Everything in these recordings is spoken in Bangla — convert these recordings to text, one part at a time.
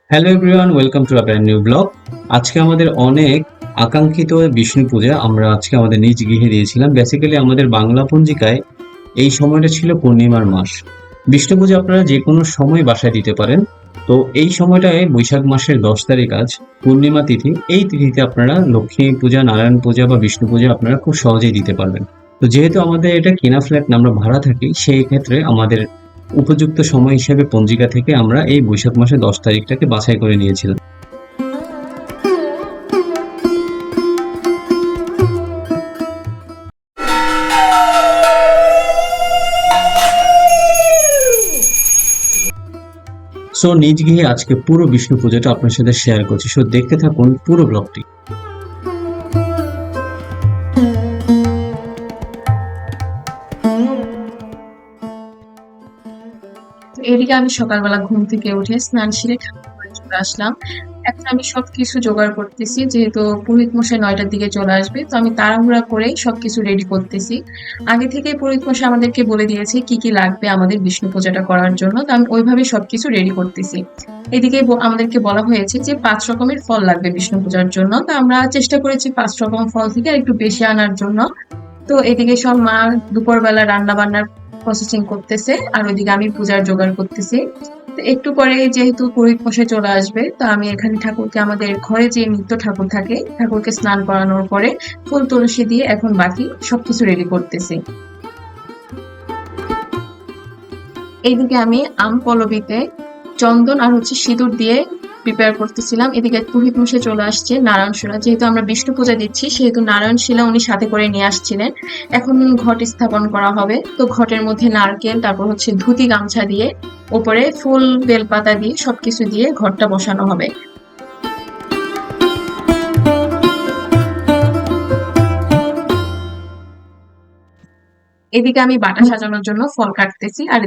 Hello everyone, welcome to a brand new blog. আজকে আমাদের অনেক আকাঙ্ক্ষিত বিষ্ণু পূজা আমরা আজকে আমাদের নিজ গৃহে দিয়েছিলাম। বেসিক্যালি আমাদের বাংলা পঞ্জিকায় এই সময়টা ছিল পূর্ণিমার মাস। বিষ্ণু পূজা আপনারা যে কোনো সময় বাসায় দিতে পারেন। তো এই সময়টায় বৈশাখ মাসের 10 তারিখ আজ পূর্ণিমা তিথি। এই তিথিতে আপনারা লক্ষ্মী পূজা, নারায়ণ পূজা বা বিষ্ণু পূজা আপনারা খুব সহজেই দিতে পারবেন। তো যেহেতু আমাদের এটা কেনা ফ্ল্যাট না, আমরা ভাড়া থাকি, সেই ক্ষেত্রে আমাদের উপযুক্ত সময় হিসেবে পঞ্জিকা থেকে আমরা এই বৈশাখ মাসের 10 তারিখটাকে বাছাই করে নিয়েছিলাম। সো নিজ গিয়ে আজকে পুরো বিষ্ণু পুজোটা আপনার সাথে শেয়ার করছি। সো দেখতে থাকুন পুরো ব্লগটি। তো এদিকে আমি সকালবেলা ঘুম থেকে উঠে স্নান সেরে ঠাকুর ঘরে চলে আসলাম। এখন আমি সবকিছু জোগাড় করতেছি, যেহেতু পুরোহিত মশাই 9টার দিকে চলে আসবে, তো আমি তাড়াহুড়া করে সবকিছু রেডি করতেছি। আগে থেকে পুরোহিত মশাই আমাদেরকে বলে দিয়েছে কি কি লাগবে আমাদের বিষ্ণু পূজাটা করার জন্য, তো আমি ওইভাবে সবকিছু রেডি করতেছি। এদিকে আমাদেরকে বলা হয়েছে যে 5 রকমের ফল লাগবে বিষ্ণু পূজার জন্য, তো আমরা চেষ্টা করেছি 5 রকম ফল থেকে আর একটু বেশি আনার জন্য। তো এদিকে সব মা দুপুরবেলা রান্না বান্নার প্রসেসিং করতেছে, আর ওইদিকে আমি পূজার জোগাড় করতেছি। তো একটু পরে যেহেতু পুরোহিত মশাই চলে আসবে, তো আমি এখানে ঠাকুরকে, আমাদের ঘরে যে নিত্য ঠাকুর থাকে, ঠাকুরকে স্নান করানোর পরে ফুল তুলসী দিয়ে এখন বাকি সবকিছু রেডি করতেছি। এইদিকে আমি আম পল্লবীতে চন্দন আর সিঁদুর দিয়ে প্রিপেয়ার করতেছিলাম। এদিকে পুরোহিত মশাই চলে আসছে নারায়ণ শিলা, যেহেতু আমরা বিষ্ণু পূজা দিচ্ছি সেহেতু নারায়ণ শিলা উনি সাথে করে নিয়ে আসছিলেন। এখন ঘট স্থাপন করা হবে, তো ঘটের মধ্যে নারকেল, তারপর ধুতি গামছা দিয়ে উপরে ফুল বেলপাতা দিয়ে সবকিছু দিয়ে ঘরটা বসানো হবে। এদিকে আমি বাটা সাজানোর জন্য ফল কাটতেছি, আর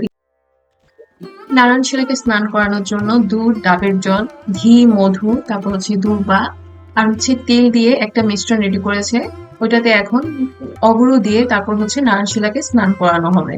নারায়ণ শিলাকে স্নান করানোর জন্য দুধ, ডাবের জল, ঘি, মধু, তারপর দূর্বা আর তেল দিয়ে একটা মিশ্রণ রেডি করেছে। ওইটাতে এখন অগুরু দিয়ে তারপর নারায়ণ শিলাকে স্নান করানো হবে।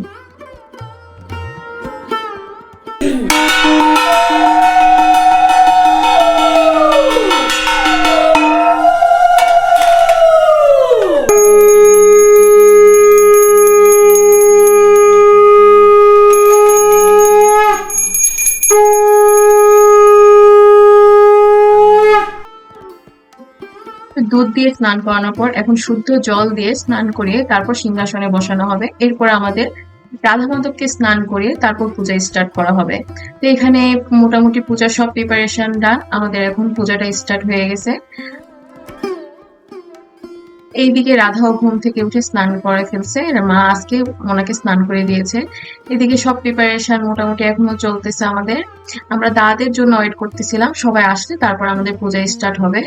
দুধ দিয়ে স্নান করানোর পর এখন শুদ্ধ জল দিয়ে স্নান করিয়ে তারপর সিংহাসনে বসানো হবে। এরপর আমাদের রাধা মাধবকে স্নান করিয়ে তারপর পূজা স্টার্ট করা হবে। তো এখানে মোটামুটি পূজার সব প্রিপারেশন ডান, আমাদের এখন পূজাটা স্টার্ট হয়ে গেছে। এইদিকে রাধাও ঘুম থেকে উঠে স্নান করে ফেলছে, মা আজকে ওনাকে স্নান করে দিয়েছে। এদিকে সব প্রিপারেশন মোটামুটি এখনো চলতেছে আমাদের। আমরা দাদাদের জন্য ওয়েট করতেছিলাম, সবাই আসলে তারপর আমাদের পূজা স্টার্ট হবে।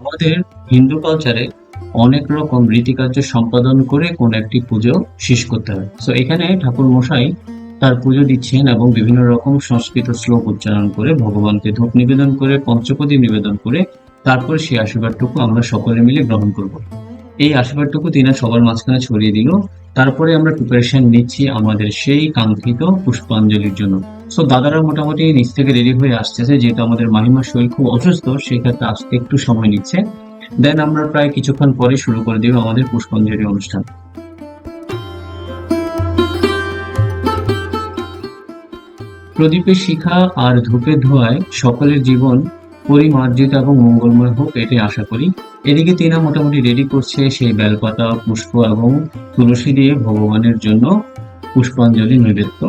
আমাদের হিন্দু কালচারে অনেক রকম রীতিকার্য সম্পাদন করে কোন একটি পুজো শেষ করতে হয়। তো এখানে ঠাকুর মশাই তার পুজো দিচ্ছেন এবং বিভিন্ন রকম সংস্কৃত শ্লোক উচ্চারণ করে ভগবানকে ধূপ নিবেদন করে, পঞ্চপ্রদীপ নিবেদন করে তারপর সেই আশীর্বাদটুকু আমরা সকলে মিলে গ্রহণ করব। এই আশীর্বাদটুকু তিনি সবার মাঝখানে ছড়িয়ে দিল। তারপরে আমরা প্রিপারেশন নিচ্ছি আমাদের সেই কাঙ্ক্ষিত পুষ্পাঞ্জলির জন্য। সো দাদারা মোটামুটি নিচ থেকে রেডি হয়ে আসতেছে, যেহেতু আমাদের মাহিমার শরীর খুব অসুস্থ, সেক্ষেত্রে আসতে একটু সময় নিচ্ছে। দেন আমরা প্রায় কিছুক্ষণ পরে শুরু করে দিব আমাদের পুষ্পাঞ্জলি অনুষ্ঠান। প্রদীপের শিখা আর ধূপের ধোঁয়ায় সকলের জীবন পরিমার্জিত এবং মঙ্গলময় হোক, এটাই আশা করি। এদিকে তিনা মোটামুটি রেডি করছে সেই বেলপাতা, পুষ্প এবং তুলসী দিয়ে ভগবানের জন্য পুষ্পাঞ্জলি নৈবেদ্য।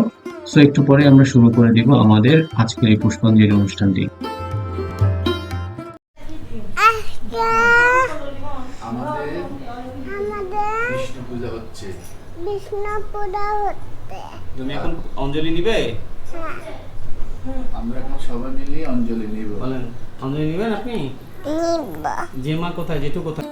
সো একটু পরে আমরা শুরু করে দিব আমাদের আজকের এই পুষ্পাঞ্জলি অনুষ্ঠানটি। আমাদের বিষ্ণু পূজা হচ্ছে। তুমি এখন অঞ্জলি নিবে? আমরা এখন সবাই মিলে অঞ্জলি নিব। বলেন, অঞ্জলি নিবেন আপনি? জেমা কোথায়, জেঠু কোথায়?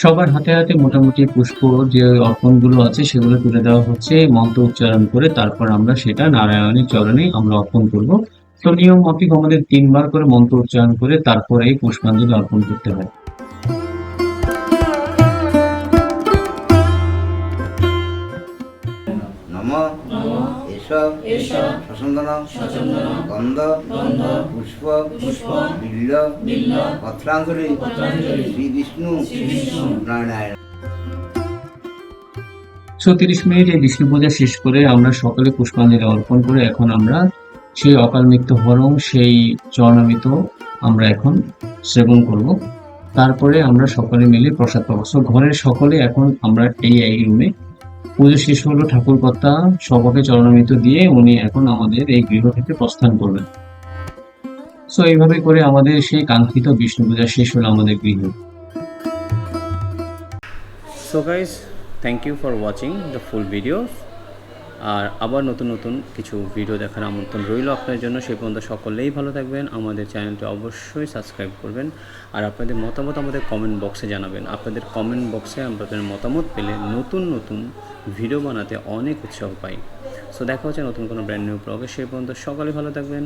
সবার হাতে হাতে মোটামুটি পুষ্প যে অর্পণগুলো আছে সেগুলো তুলে দেওয়া হচ্ছে মন্ত্র উচ্চারণ করে। তারপর আমরা সেটা নারায়ণের চরণে আমরা অর্পণ করব। তো নিয়ম মাফিক আমাদের 3 বার করে মন্ত্র উচ্চারণ করে তারপরে এই পুষ্পাঞ্জলি অর্পণ করতে হয়। এসব সচন্দন গন্ধ পুষ্প বিল্ল পত্রাঞ্জলি শ্রী বিষ্ণু নারায়ণ। সো 30 মিনিট এই বিষ্ণু পূজা শেষ করে আমরা সকলে পুষ্পাঞ্জলি অর্পণ করে এখন আমরা সেই অকাল মৃত্যু হরণ সেই চরণামৃত আমরা এখন সেবন করব। তারপরে আমরা সকলে মিলে প্রসাদ পাবো। সো ঘরের সকলে এখন আমরা এই রুমে, পুজো শেষ হলো, ঠাকুরকর্তা সবাকে চরণামৃত দিয়ে উনি এখন আমাদের এই গৃহ থেকে প্রস্থান করবেন। সো এইভাবে করে আমাদের সেই কাঙ্ক্ষিত বিষ্ণু পূজা শেষ হলো আমাদের গৃহে। So guys, thank you for watching the full video. আর আবার নতুন নতুন কিছু ভিডিও দেখার আমন্ত্রণ রইল আপনার জন্য। সেই পর্যন্ত সকলেই ভালো থাকবেন। আমাদের চ্যানেলটি অবশ্যই সাবস্ক্রাইব করবেন। আর আপনাদের মতামত আমাদের কমেন্ট বক্সে জানাবেন। আপনাদের কমেন্ট বক্সে আপনাদের মতামত পেলে নতুন নতুন ভিডিও বানাতে অনেক উৎসাহ পাই। সো দেখা হচ্ছে নতুন কোনো ব্র্যান্ড নিউ ব্লগে। সেই পর্যন্ত সকলে ভালো থাকবেন।